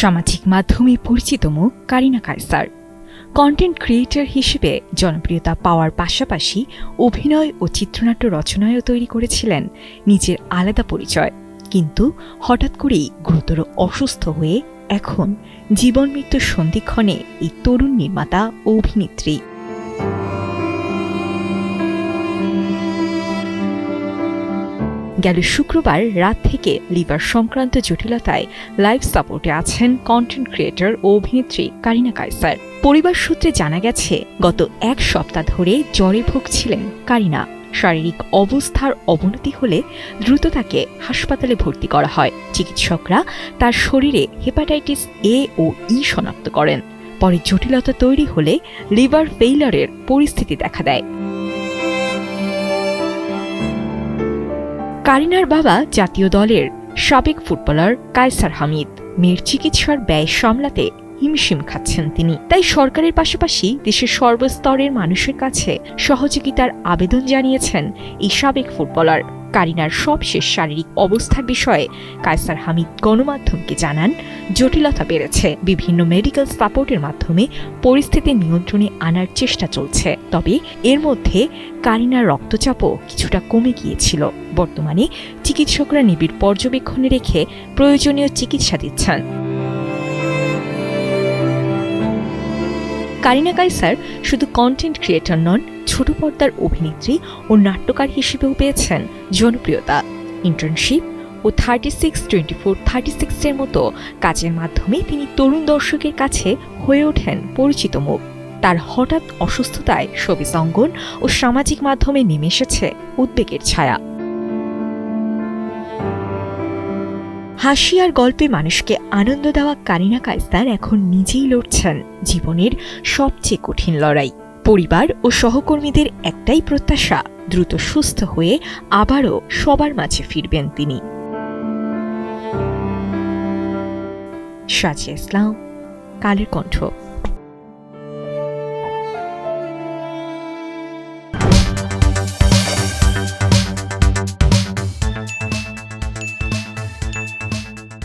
সামাজিক মাধ্যমে পরিচিত মুখ কারিনা কায়সার। কন্টেন্ট ক্রিয়েটর হিসেবে জনপ্রিয়তা পাওয়ার পাশাপাশি অভিনয় ও চিত্রনাট্য রচনায়ও তৈরি করেছিলেন নিজের আলাদা পরিচয়। কিন্তু হঠাৎ করেই গুরুতর অসুস্থ হয়ে এখন জীবন মৃত্যুর সন্ধিক্ষণে এই তরুণ নির্মাতা ও অভিনেত্রী। গেল শুক্রবার রাত থেকে লিভার সংক্রান্ত জটিলতায় লাইফ সাপোর্টে আছেন কন্টেন্ট ক্রিয়েটর ও অভিনেত্রী কারিনা কায়সার। পরিবার সূত্রে জানা গেছে, গত এক সপ্তাহ ধরে জ্বরে ভুগছিলেন কারিনা। শারীরিক অবস্থার অবনতি হলে দ্রুত তাকে হাসপাতালে ভর্তি করা হয়। চিকিৎসকরা তার শরীরে হেপাটাইটিস এ ও ই শনাক্ত করেন। পরে জটিলতা তৈরি হলে লিভার ফেইলারের পরিস্থিতি দেখা দেয়। কারিনার বাবা জাতীয় দলের সাবেক ফুটবলার কায়সার হামিদ। মেয়ের চিকিৎসার ব্যয় সামলাতে হিমশিম খাচ্ছেন তিনি। তাই সরকারের পাশাপাশি দেশের সর্বস্তরের মানুষের কাছে সহযোগিতার আবেদন জানিয়েছেন এই সাবেক ফুটবলার। কারিনার সবশেষ শারীরিক অবস্থার বিষয়ে কায়সার হামিদ গণমাধ্যমকে জানান, জটিলতা বেড়েছে। বিভিন্ন মেডিকেল সাপোর্টের মাধ্যমে পরিস্থিতি নিয়ন্ত্রণে আনার চেষ্টা চলছে। তবে এর মধ্যে কারিনার রক্তচাপও কিছুটা কমে গিয়েছিল। বর্তমানে চিকিৎসকরা নিবিড় পর্যবেক্ষণে রেখে প্রয়োজনীয় চিকিৎসা দিচ্ছেন। কারিনা কায়সার শুধু কন্টেন্ট ক্রিয়েটর নন, ছোট পর্দার অভিনেত্রী ও নাট্যকার হিসেবেও পেয়েছেন জনপ্রিয়তা। ইন্টার্নশিপ ও 36-24-36 এর মতো কাজের মাধ্যমে তিনি তরুণ দর্শকের কাছে হয়ে ওঠেন পরিচিত মুখ। তার হঠাৎ অসুস্থতায় শোবিজ অঙ্গন ও সামাজিক মাধ্যমে নেমে এসেছে উদ্বেগের ছায়া। হাসি আর গল্পে মানুষকে আনন্দ দেওয়া কারিনা কায়সার এখন নিজেই লড়ছেন জীবনের সবচেয়ে কঠিন লড়াই। পরিবার ও সহকর্মীদের একটাই প্রত্যাশা, দ্রুত সুস্থ হয়ে আবারও সবার মাঝে ফিরবেন তিনি। সাজিয়া ইসলাম, কালের কণ্ঠ।